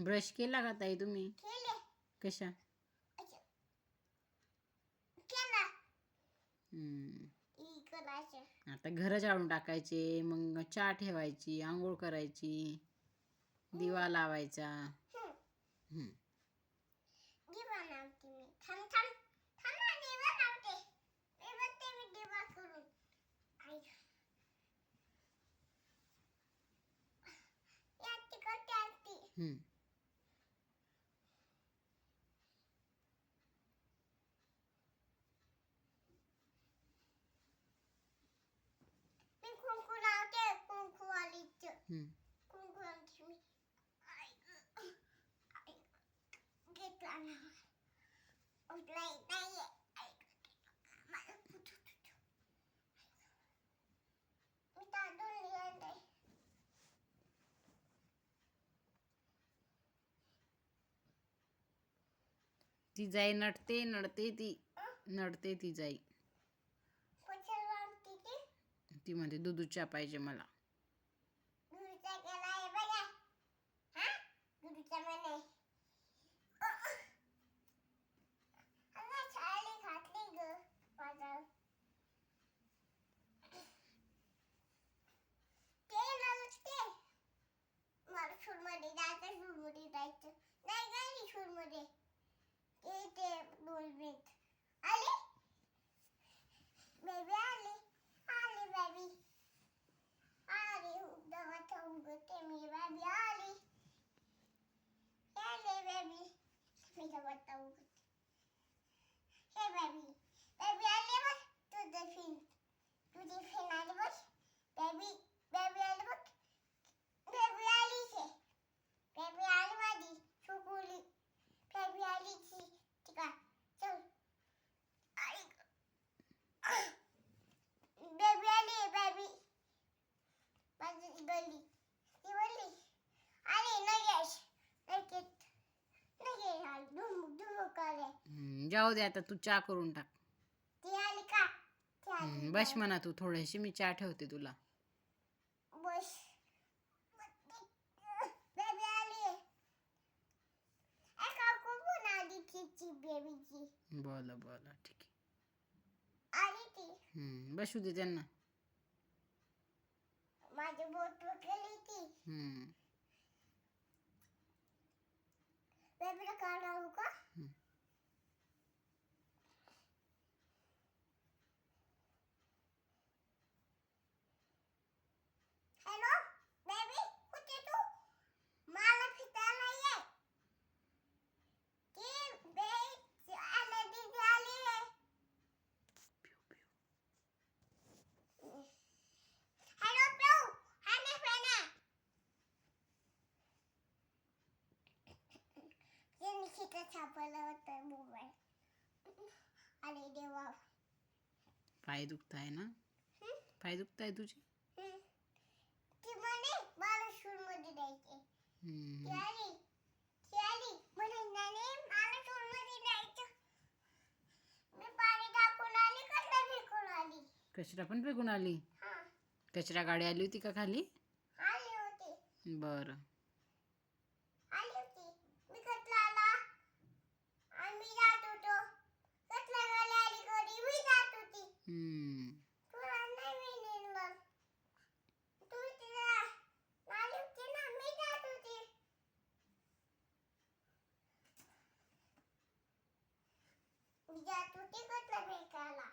Brush केला का ताई तुम्ही? कशा? आता घर झाडून टाकायचे, मग चहा ठेवायची, आंघोळ करायची, दिवा लावायचा. ती जाई नडते नडते ती जाई. ती म्हणते दूध चहा पाहिजे मला. जाऊ दे आता, तू चहा करून टाक. बस म्हणा तू, थोडीशी मी चहा ठेवते तुला. बोला बोला, ठीक आहे. बसू दे त्यांना. माझी बोट केली ती. बेबीला काढू का? हॅलो बेबी, कुठे तू? मला फिटायला ये. ती बेबी आली, दीदी आली आहे. हॅलो पिऊ, हाने फेना. यांनी खिचा छापला होता मोबाईल. अरे देवा. पाय दुखताय ना? पाय दुखताय तुझे? ती म्हणे मला शूज मध्ये द्यायचे. ती आली म्हणे नानी मला शूज मध्ये द्यायचं. मी पाणी टाकून आली, कचरा फेकून आली. कचरा पण फेकून आली? कचरा गाडी आली होती का खाली? आली होती. बरं. आली होती. मी कचराला आम्ही जात होतो. कचरा गाडी आली घरी, मी जात होती. तुला नाही नेलं. तू तिला आली होती ना, मी जात होती. मी जात होती कचरा फेकायला.